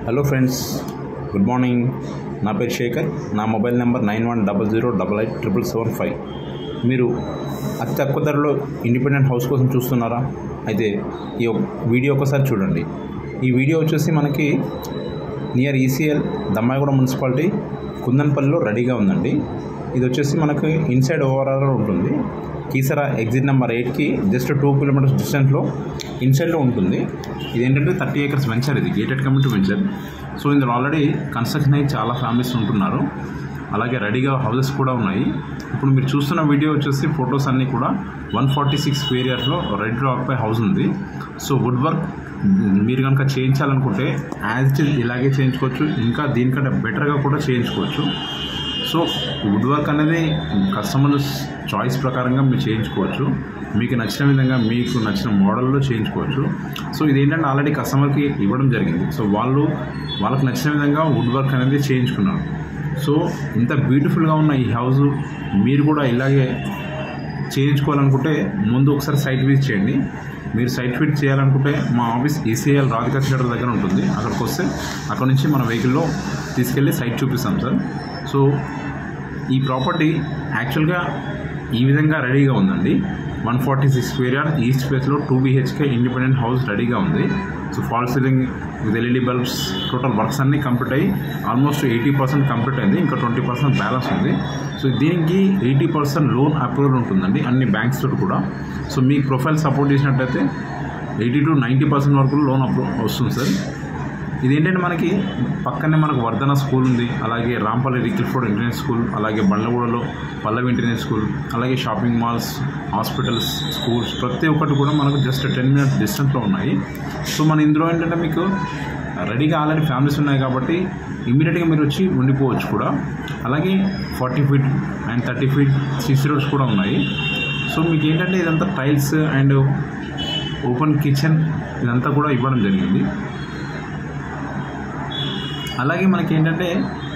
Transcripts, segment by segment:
Hello friends, good morning. నా పేరు శేఖర్. నా మొబైల్ నెంబర్ 9100887775. మీరు అతి తక్కువ ధరలో ఇండిపెండెంట్ హౌస్ కోసం చూస్తున్నారా? అయితే ఈ వీడియో ఒకసారి చూడండి. ఈ వీడియో వచ్చేసి మనకి నియర్ ఈసీఎల్ దమ్మాయిగూడ మున్సిపాలిటీ కుందన్పల్లిలో రెడీగా ఉందండి. ఇది వచ్చేసి మనకి ఇన్సైడ్ ఓవరాల్ ఉంటుంది. కీసరా ఎగ్జిట్ నెంబర్ 8కి జస్ట్ 2 కిలోమీటర్స్ డిస్టెన్స్లో ఇన్సైడ్లో ఉంటుంది. ఇదేంటంటే 30 acres వెంచర్, ఇది గేటెడ్ కమ్యూనిటీ వెంచర్. సో ఇందులో ఆల్రెడీ కన్స్ట్రక్షన్ అయ్యి చాలా ఫ్యామిలీస్ ఉంటున్నారు. అలాగే రెడీగా హౌసెస్ కూడా ఉన్నాయి. ఇప్పుడు మీరు చూస్తున్న వీడియో వచ్చేసి ఫొటోస్ అన్నీ కూడా 146 స్క్వేర్ యార్డ్లో రెడ్ రాక్పై హౌస్ ఉంది. సో వుడ్ వర్క్ మీరు కనుక చేయించాలనుకుంటే యాజ్ ఇట్ ఈజ్ ఇలాగే చేయించుకోవచ్చు, ఇంకా దీనికంటే బెటర్గా కూడా చేయించుకోవచ్చు. సో వుడ్ వర్క్ అనేది కస్టమర్ చాయిస్ ప్రకారంగా మీరు చేయించుకోవచ్చు. మీకు నచ్చిన విధంగా మీకు నచ్చిన మోడల్లో చేయించుకోవచ్చు. సో ఇదేంటంటే ఆల్రెడీ కస్టమర్కి ఇవ్వడం జరిగింది. సో వాళ్ళకి నచ్చిన విధంగా వుడ్ వర్క్ అనేది చేయించుకున్నారు. సో ఇంత బ్యూటిఫుల్గా ఉన్న ఈ హౌస్ మీరు కూడా ఇలాగే చేయించుకోవాలనుకుంటే ముందు ఒకసారి సైట్ విజిట్ చేయండి. మీరు సైట్ విజిట్ చేయాలనుకుంటే మా ఆఫీస్ ఈసీఎల్ రాధికా థియేటర్ దగ్గర ఉంటుంది. అక్కడికి వస్తే అక్కడ నుంచి మన వెహికల్లో తీసుకెళ్ళి సైట్ చూపిస్తాం సార్. సో ఈ ప్రాపర్టీ యాక్చువల్గా ఈ విధంగా రెడీగా ఉందండి. 146 స్క్వేర్ యార్డ్ ఈస్ట్ ఫేస్లో 2 BHK ఇండిపెండెంట్ హౌస్ రెడీగా ఉంది. So fall ceiling with LED bulbs, total works అన్నీ కంప్లీట్ అయ్యి ఆల్మోస్ట్ 80% కంప్లీట్ అయింది. ఇంకా 20% బ్యాలెన్స్ ఉంది. సో దీనికి 80% లోన్ అప్రూవల్ ఉంటుందండి అన్ని బ్యాంక్స్ తోటి కూడా. సో మీ ప్రొఫైల్ సపోర్ట్ చేసినట్టయితే 80 to 90% వరకు లోన్ అప్రూవల్ వస్తుంది సార్. ఇదేంటంటే మనకి పక్కనే మనకు వర్ధన స్కూల్ ఉంది, అలాగే రాంపల్లి రికిల్ఫోర్డ్ ఇంటర్నేషనల్ స్కూల్, అలాగే బండ్లగూడలో పల్లవి ఇంటర్నేషనల్ స్కూల్, అలాగే షాపింగ్ మాల్స్, హాస్పిటల్స్, స్కూల్స్ ప్రతి ఒక్కటి కూడా మనకు జస్ట్ 10 minutes డిస్టెన్స్లో ఉన్నాయి. సో మన ఇందులో ఏంటంటే మీకు రెడీగా ఆల్రెడీ ఫ్యామిలీస్ ఉన్నాయి కాబట్టి ఇమీడియట్గా మీరు వచ్చి ఉండిపోవచ్చు కూడా. అలాగే 40 feet and 30 feet CC roads కూడా ఉన్నాయి. సో మీకు ఏంటంటే ఇదంతా టైల్స్ అండ్ ఓపెన్ కిచెన్ ఇదంతా కూడా ఇవ్వడం జరిగింది. అలాగే మనకి ఏంటంటే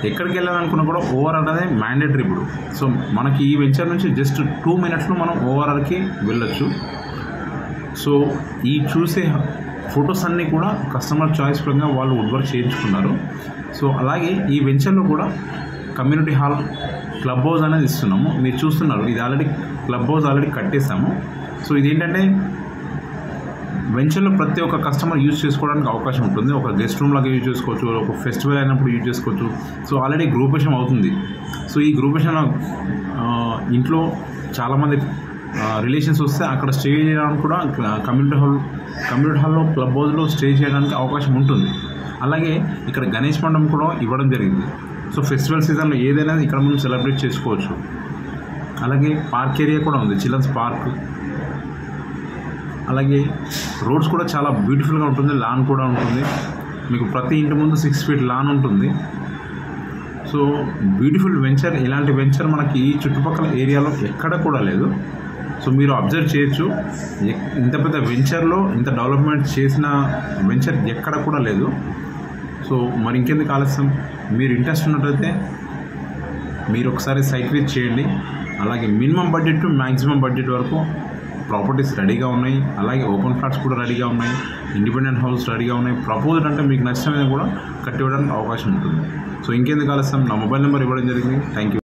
ఎక్కడికి వెళ్ళాలనుకున్నా కూడా ఓవరాల్ అనేది మ్యాండేటరీ ఇప్పుడు. సో మనకి ఈ వెంచర్ నుంచి జస్ట్ 2 minutesలో మనం ఓవరాల్కి వెళ్ళొచ్చు. సో ఈ చూసే ఫొటోస్ అన్నీ కూడా కస్టమర్ చాయిస్ పరంగా వాళ్ళు వుడ్ వర్క్ చేయించుకున్నారు. సో అలాగే ఈ వెంచర్లో కూడా కమ్యూనిటీ హాల్, క్లబ్ హౌస్ అనేది ఇస్తున్నాము. మీరు చూస్తున్నారు ఇది ఆల్రెడీ క్లబ్ హౌస్ ఆల్రెడీ కట్టేసాము. సో ఇదేంటంటే వెంచర్లో ప్రతి ఒక్క కస్టమర్ యూజ్ చేసుకోవడానికి అవకాశం ఉంటుంది. ఒక గెస్ట్ రూమ్ లాగా యూజ్ చేసుకోవచ్చు, ఒక ఫెస్టివల్ అయినప్పుడు యూజ్ చేసుకోవచ్చు. సో ఆల్రెడీ గ్రూపేషన్ అవుతుంది. సో ఈ గ్రూపేషన్ ఇంట్లో చాలామంది రిలేషన్స్ వస్తే అక్కడ స్టే చేయడానికి కూడా కమ్యూనిటీ హాల్లో క్లబ్ హౌస్లో స్టే చేయడానికి అవకాశం ఉంటుంది. అలాగే ఇక్కడ గణేష్ మండపం కూడా ఇవ్వడం జరిగింది. సో ఫెస్టివల్ సీజన్లో ఏదైనా ఇక్కడ మనం సెలబ్రేట్ చేసుకోవచ్చు. అలాగే పార్క్ ఏరియా కూడా ఉంది, చిల్డ్రన్స్ పార్క్. అలాగే రోడ్స్ కూడా చాలా బ్యూటిఫుల్గా ఉంటుంది, లాన్ కూడా ఉంటుంది. మీకు ప్రతి ఇంటి ముందు 6 feet లాన్ ఉంటుంది. So beautiful venture. ఇలాంటి వెంచర్ మనకి ఈ చుట్టుపక్కల ఏరియాలో ఎక్కడ కూడా లేదు. సో మీరు అబ్జర్వ్ చేయొచ్చు, ఇంత పెద్ద వెంచర్లో ఇంత డెవలప్మెంట్ చేసిన వెంచర్ ఎక్కడ కూడా లేదు. సో మరి ఇంకెందుకు ఆలస్యం, మీరు ఇంట్రెస్ట్ ఉన్నట్టయితే మీరు ఒకసారి సైట్ విజిట్ చేయండి. అలాగే minimum budget to maximum budget వరకు ప్రాపర్టీస్ రెడీగా ఉన్నాయి. అలాగే ఓపెన్ ఫ్లాట్స్ కూడా రెడీగా ఉన్నాయి, ఇండిపెండెంట్ హౌస్ రెడీగా ఉన్నాయి. ప్రపోజల్ అంటే మీకు నచ్చిన కూడా కట్టివ్వడానికి అవకాశం ఉంటుంది. సో ఇంకెందుకు ఆలస్యం, నా మొబైల్ నెంబర్ ఇవ్వడం జరిగింది. Thank you.